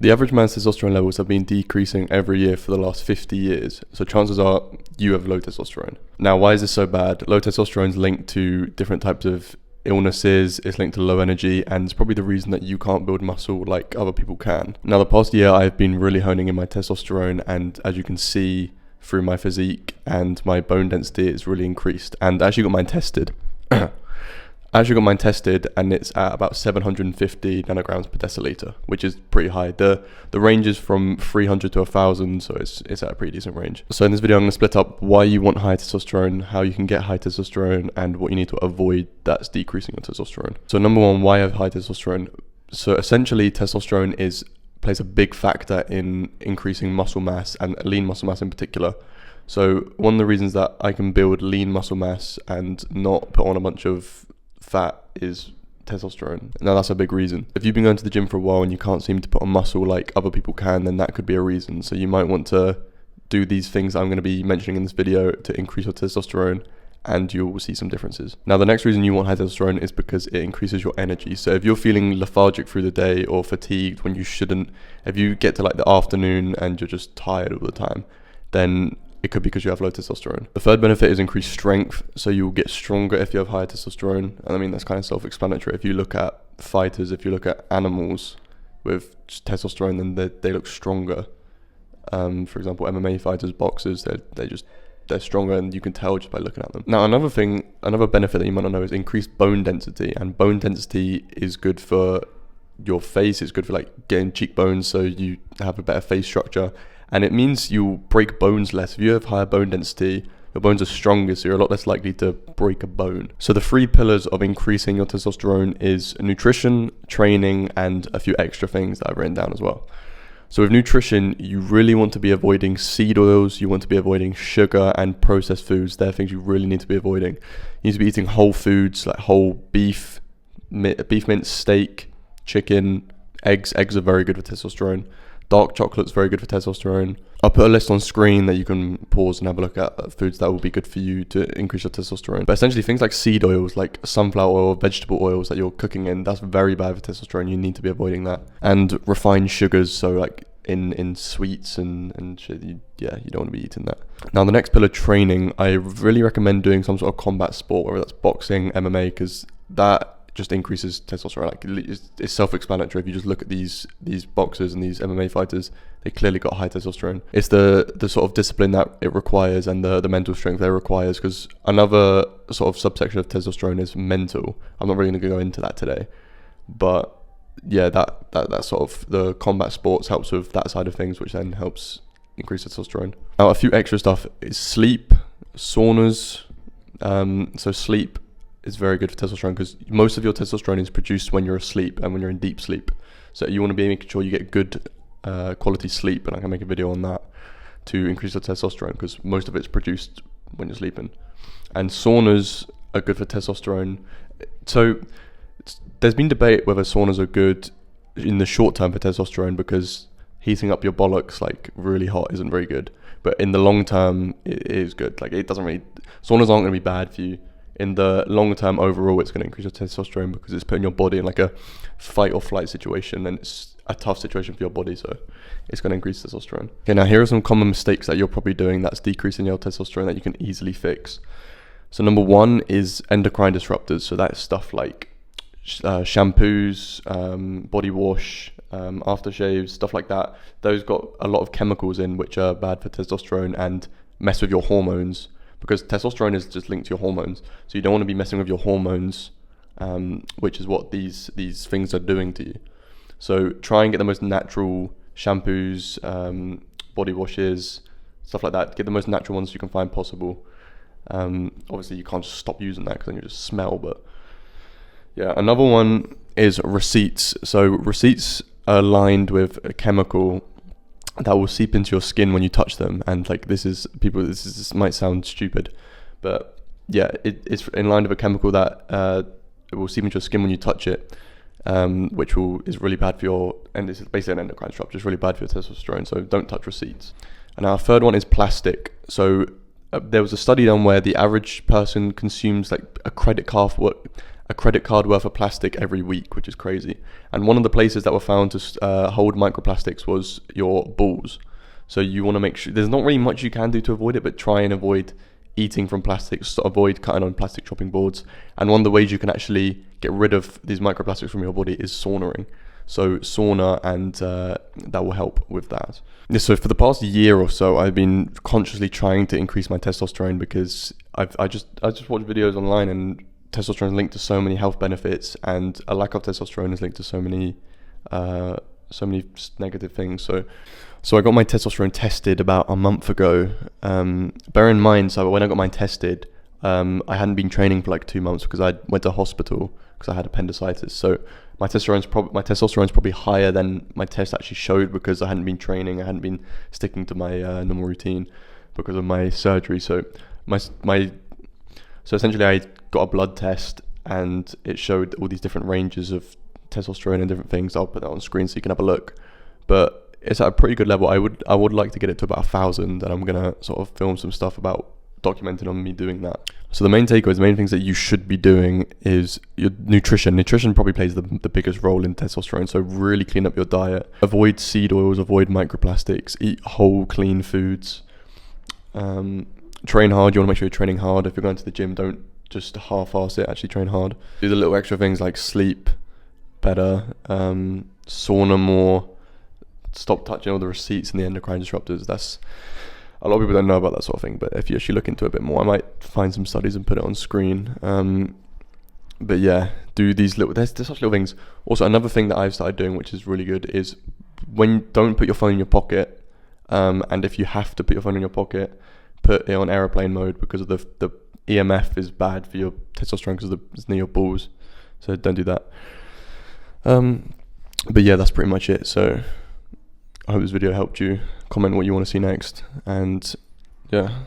The average man's testosterone levels have been decreasing every year for the last 50 years. So chances are you have low testosterone. Now, why is this so bad? Low testosterone is linked to different types of illnesses, it's linked to low energy, and it's probably the reason that you can't build muscle like other people can. Now, the past year I've been really honing in my testosterone, and as you can see through my physique and my bone density, it's really increased. And I actually got mine tested. And it's at about 750 nanograms per deciliter, which is pretty high. The range is from 300 to 1,000, so it's at a pretty decent range. So in this video, I'm going to split up why you want high testosterone, how you can get high testosterone, and what you need to avoid that's decreasing your testosterone. So number one, why have high testosterone? So essentially, testosterone plays a big factor in increasing muscle mass, and lean muscle mass in particular. So one of the reasons that I can build lean muscle mass and not put on a bunch of fat is testosterone. Now, that's a big reason. If you've been going to the gym for a while and you can't seem to put on muscle like other people can, then that could be a reason. So you might want to do these things I'm going to be mentioning in this video to increase your testosterone, and you will see some differences. Now, the next reason you want high testosterone is because it increases your energy. So if you're feeling lethargic through the day or fatigued when you shouldn't, if you get to like the afternoon and you're just tired all the time, then it could be because you have low testosterone. The third benefit is increased strength. So you'll get stronger if you have higher testosterone. And I mean, that's kind of self-explanatory. If you look at fighters, if you look at animals with testosterone, then they look stronger. For example, MMA fighters, boxers, they're stronger, and you can tell just by looking at them. Now, another benefit that you might not know is increased bone density. And bone density is good for your face. It's good for like getting cheekbones, so you have a better face structure. And it means you'll break bones less. If you have higher bone density, your bones are stronger, so you're a lot less likely to break a bone. So the 3 pillars of increasing your testosterone is nutrition, training, and a few extra things that I've written down as well. So with nutrition, you really want to be avoiding seed oils, you want to be avoiding sugar and processed foods. They're things you really need to be avoiding. You need to be eating whole foods like whole beef mince, steak, chicken, eggs. Eggs are very good for testosterone. Dark chocolate's very good for testosterone. I'll put a list on screen that you can pause and have a look at foods that will be good for you to increase your testosterone. But essentially things like seed oils, like sunflower oil, vegetable oils that you're cooking in, that's very bad for testosterone. You need to be avoiding that. And refined sugars, so like in sweets and shit, you don't want to be eating that. Now, the next pillar, training, I really recommend doing some sort of combat sport, whether that's boxing, MMA, because that just increases testosterone. Like, it's self-explanatory. If you just look at these boxers and these MMA fighters, they clearly got high testosterone. It's the sort of discipline that it requires and the mental strength that it requires, because another sort of subsection of testosterone is mental. I'm not really going to go into that today, but yeah, that sort of the combat sports helps with that side of things, which then helps increase testosterone. Now, a few extra stuff is sleep, saunas. So sleep is very good for testosterone, because most of your testosterone is produced when you're asleep and when you're in deep sleep. So you want to be making sure you get good quality sleep, and I can make a video on that to increase your testosterone, because most of it's produced when you're sleeping. And saunas are good for testosterone. So there's been debate whether saunas are good in the short term for testosterone, because heating up your bollocks like really hot isn't very good. But in the long term, it is good. Like, it doesn't really, saunas aren't going to be bad for you. In the long term, overall, it's going to increase your testosterone, because it's putting your body in like a fight or flight situation, and it's a tough situation for your body, so it's going to increase testosterone. Okay, now here are some common mistakes that you're probably doing that's decreasing your testosterone that you can easily fix. So number one is endocrine disruptors. So that's stuff like shampoos, body wash, aftershaves, stuff like that. Those got a lot of chemicals in which are bad for testosterone and mess with your hormones, because testosterone is just linked to your hormones. So you don't want to be messing with your hormones, which is what these things are doing to you. So try and get the most natural shampoos, body washes, stuff like that. Get the most natural ones you can find possible. Obviously you can't just stop using that, because then you just smell. But yeah, another one is receipts. So receipts are lined with a chemical that will seep into your skin when you touch them. And like, this might sound stupid, but yeah, it's in line with a chemical that it will seep into your skin when you touch it, which is really bad for your, and it's basically an endocrine disruptor. It's really bad for your testosterone, so don't touch receipts. And our third one is plastic. So there was a study done where the average person consumes like a credit card a credit card worth of plastic every week, which is crazy. And one of the places that were found to hold microplastics was your balls. So you want to make sure, there's not really much you can do to avoid it, but try and avoid eating from plastics, avoid cutting on plastic chopping boards. And one of the ways you can actually get rid of these microplastics from your body is saunaing. So sauna, and that will help with that. So for the past year or so, I've been consciously trying to increase my testosterone, because I just watch videos online, and testosterone is linked to so many health benefits, and a lack of testosterone is linked to so many negative things. So I got my testosterone tested about a month ago. Bear in mind, so when I got mine tested, I hadn't been training for like 2 months because I went to hospital because I had appendicitis. So my testosterone's probably higher than my test actually showed, because I hadn't been training, I hadn't been sticking to my normal routine because of my surgery. So so essentially I got a blood test, and it showed all these different ranges of testosterone and different things. I'll put that on screen so you can have a look. But it's at a pretty good level. I would like to get it to about 1,000, and I'm gonna sort of film some stuff about documenting on me doing that. So the main takeaways, the main things that you should be doing is your nutrition. Nutrition probably plays the biggest role in testosterone. So really clean up your diet. Avoid seed oils, avoid microplastics, eat whole clean foods. Train hard. You want to make sure you're training hard. If you're going to the gym, don't just half-ass it, actually train hard. Do the little extra things like sleep better, sauna more, stop touching all the receipts and the endocrine disruptors. That's a lot of people don't know about that sort of thing, but if you actually look into it a bit more, I might find some studies and put it on screen. But yeah, do these there's such little things. Also, another thing that I've started doing, which is really good, is don't put your phone in your pocket. And if you have to put your phone in your pocket, put it on airplane mode, because of the EMF is bad for your testosterone because it's near your balls. So don't do that. But yeah, that's pretty much it. So I hope this video helped you. Comment what you want to see next, and yeah.